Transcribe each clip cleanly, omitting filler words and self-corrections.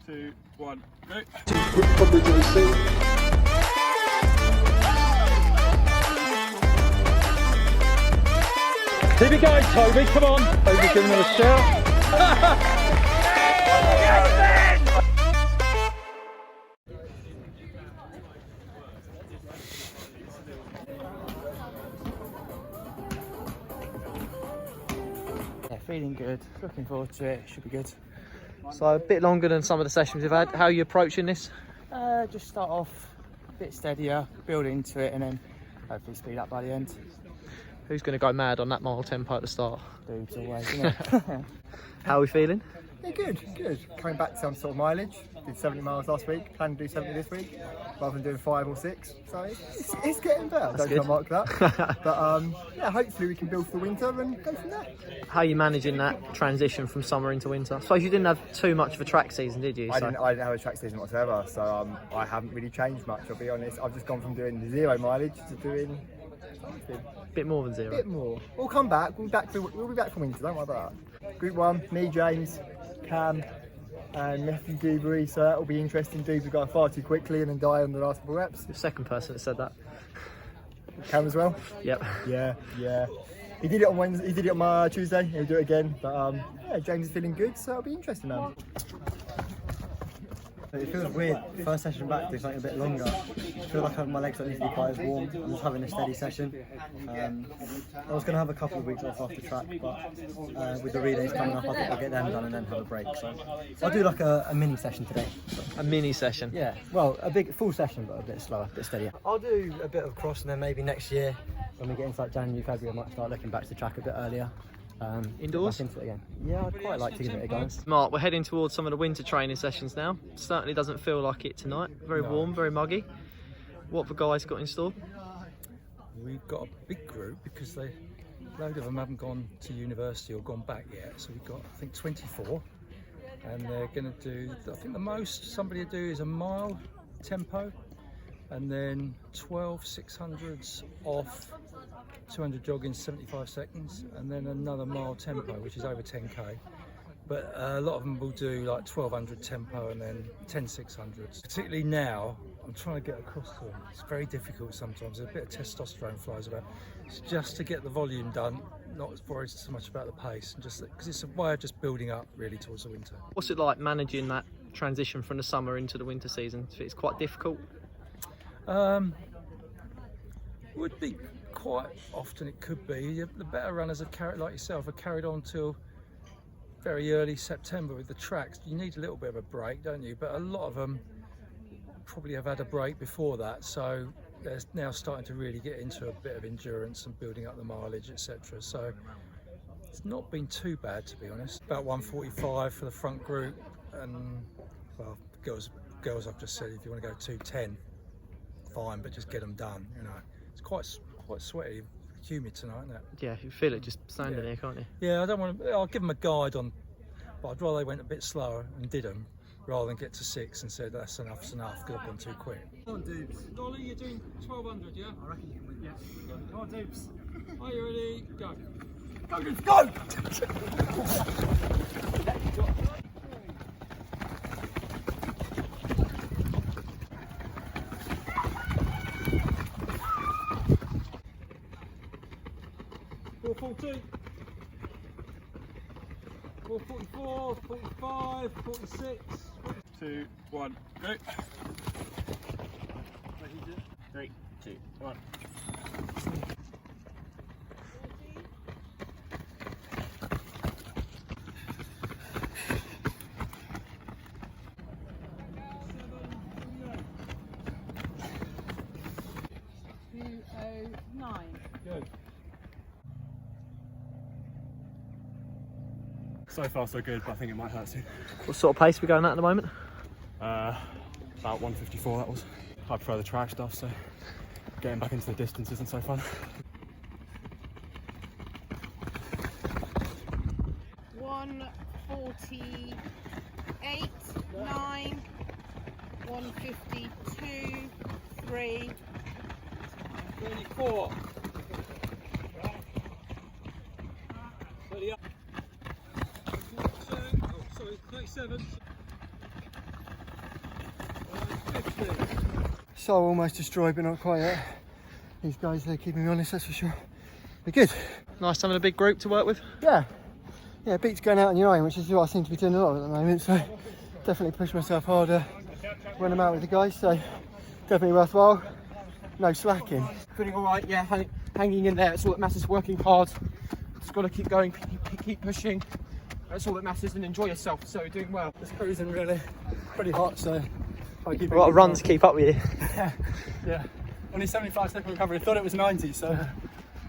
2, 1, go. Here we go, Toby, come on. Toby giving him a shout. Yeah, feeling good, looking forward to it, should be good. So a bit longer than some of the sessions we've had. How are you approaching this? Just start off a bit steadier, build into it and then hopefully speed up by the end. Who's going to go mad on that mile tempo at the start? Dudes always, isn't it? How are we feeling? Yeah, good. Coming back to some sort of mileage. Did 70 miles last week, plan to do 70 this week, rather than doing 5 or 6. So it's getting better. That's Don't good. mark that. But yeah, hopefully we can build for the winter and go from there. How are you managing that transition from summer into winter? I suppose you didn't have too much of a track season, did you? I didn't have a track season whatsoever, so I haven't really changed much, I'll be honest. I've just gone from doing 0 mileage to doing something. Bit more than 0. A bit more. We'll come back. We'll be back for winter, don't worry about that. Group 1, me, James, Cam and Matthew Dewberry, so that'll be interesting. Dewberry got far too quickly and then die on the last couple of reps. The second person that said that. Cam as well? Yep. Yeah. He did it on Wednesday, he did it on my Tuesday, he'll do it again. But yeah, James is feeling good, so it'll be interesting now. It feels weird, first session back doing something a bit longer. I feel like my legs don't need to be quite as warm. I'm just having a steady session. I was going to have a couple of weeks off after track, but with the relays coming up, I think I'll get them done and then have a break. So I'll do like a mini session today. A mini session? Yeah, well, a big full session, but a bit slower, a bit steadier. I'll do a bit of cross and then maybe next year, when we get into like January, February, I might start looking back to the track a bit earlier. Indoors? Back into it again. Yeah, I'd quite like to give it a go. Mark, we're heading towards some of the winter training sessions now. Certainly doesn't feel like it tonight. Very warm, very muggy. What have the guys got in store? We've got a big group because a load of them haven't gone to university or gone back yet. So we've got, I think, 24. And they're going to do, I think the most somebody will do is a mile tempo. And then 12 600s off, 200 jogging, 75 seconds, and then another mile tempo, which is over 10k. But a lot of them will do like 1200 tempo and then 10 600s. Particularly now, I'm trying to get across to them. It's very difficult sometimes. A bit of testosterone flies about. It's just to get the volume done, not worried so much about the pace, and just because it's a way of just building up really towards the winter. What's it like managing that transition from the summer into the winter season? It's quite difficult. Would be quite often, it could be. The better runners have carried, like yourself, have carried on till very early September with the tracks. You need a little bit of a break, don't you? But a lot of them probably have had a break before that, so they're now starting to really get into a bit of endurance and building up the mileage, etc. So it's not been too bad, to be honest. About 1:45 for the front group, and well, girls I've just said if you want to go 2:10. Fine, but just get them done. You know, it's quite sweaty, humid tonight, isn't it? Yeah, you feel it just standing here, can't you? Yeah, I don't want to. I'll give them a guide on, but I'd rather they went a bit slower and did them rather than get to 6 and said that's enough's enough because I've gone too quick. Come on, Dupes. Dolly, you're doing 1200, yeah? I reckon you can win. Yeah. Come on, Dupes. Are you ready? Go. Go, Dupes, go! .442, 444, 45, 46. 2, 1, go. 3, 2, 1. Good. So far so good, but I think it might hurt soon. What sort of pace are we going at the moment? About 154 that was. I prefer the track stuff, so getting back into the distance isn't so fun. 1:48, 9, 1:52, 3. 34. 38. Oh, sorry, 37. soul almost destroyed, but not quite yet. These guys, they're keeping me honest, that's for sure. They're good. Nice having a big group to work with. Yeah, beats going out on your own, which is what I seem to be doing a lot at the moment. So definitely push myself harder when I'm out with the guys. So definitely worthwhile. No slacking. Feeling all right, yeah, hanging in there. It's all that matters, working hard. Just got to keep going, keep pushing. That's all that matters, and enjoy yourself. So you're doing well. It's cruising really, pretty hot, so I keep A lot of runs to keep up with you. Yeah, only 75-second recovery. I thought it was 90, so a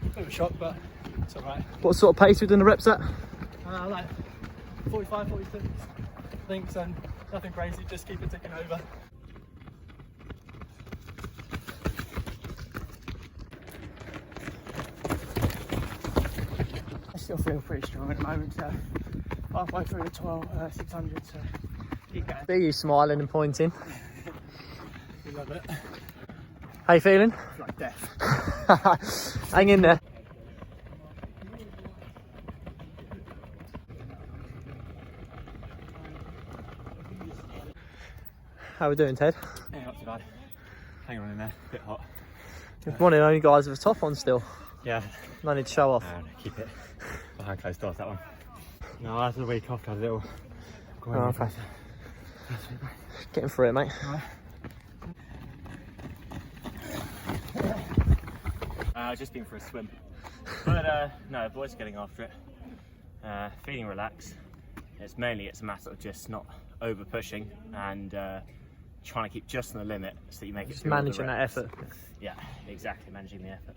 bit of a shock, but it's all right. What sort of pace are you doing the reps at? Like 45, 46, I think, so nothing crazy, just keep it ticking over. I still feel pretty strong at the moment, so halfway through the 600, so keep going. Be you smiling and pointing. We love it. How you feeling? It's like death. Hang in there. How we doing, Ted? Yeah, not too bad. Hang on in there, a bit hot. You're one of the only guys with a top on still. Yeah. No need to show off. Keep it behind closed doors, that one. No, after the week off, I had a little... Oh, okay. Getting through it, mate. I've just been for a swim. But no, the boys are getting after it. Feeling relaxed. It's a matter of just not over pushing and trying to keep just on the limit so that you make Just it through all the managing that reps. effort. Yeah, exactly, managing the effort.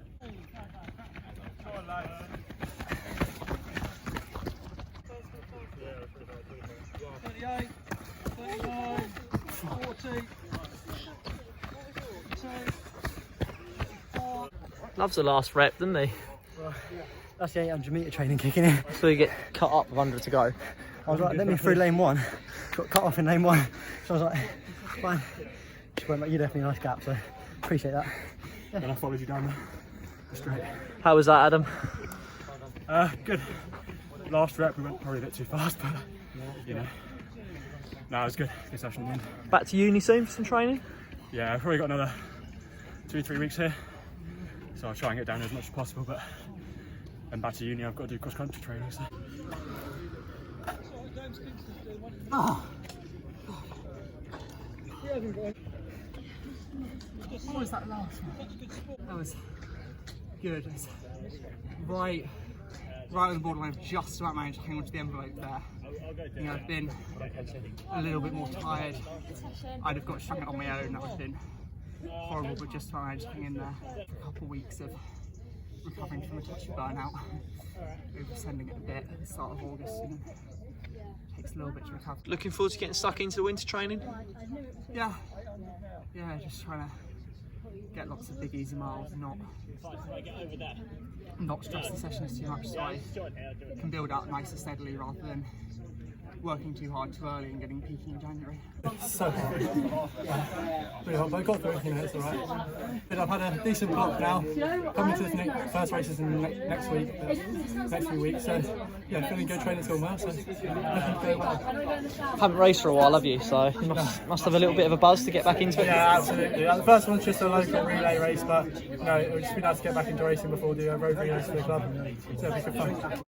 38, 39, 40, 42. Loves the last rep, doesn't he? That's the 800 metre training kicking in. So you get cut up with 100 to go. I was like, let me through lane 1. Got cut off in lane 1. So I was like, fine. She went, you left me a nice gap, so appreciate that. And I followed you down there. Straight. How was that, Adam? Good. Last rep we went probably a bit too fast, but you know. No, it was good. Good session in the end. Back to uni soon for some training? Yeah, I've probably got another 2-3 weeks here. So I'll try and get down as much as possible, but then back to uni I've got to do cross country training. So. What was that last one? That was good. It's right on the borderline. I've just about managed to hang onto the envelope there. You know, I've been a little bit more tired. I'd have got strung out on my own. That would have been horrible, but just about managed to hang in there. A couple of weeks of recovering from a touch of burnout, oversending it a bit at the start of August. And takes a little bit to recover. Looking forward to getting stuck into the winter training? Yeah, just trying to get lots of big easy miles, not stress the sessions too much, so I can build up nice and steadily rather than working too hard too early and getting peaky in January. So hot. Pretty hot, but I got through it, it's alright. But I've had a decent block now. Coming to the first races in next week, next few weeks. So yeah, feeling good, training's going well, so looking to go well. Haven't raced for a while, have you? So you must have a little bit of a buzz to get back into it. Yeah, absolutely. The first one's just a local relay race, but no, it would just be nice to get back into racing before the road relays for the club. So it'll be good fun.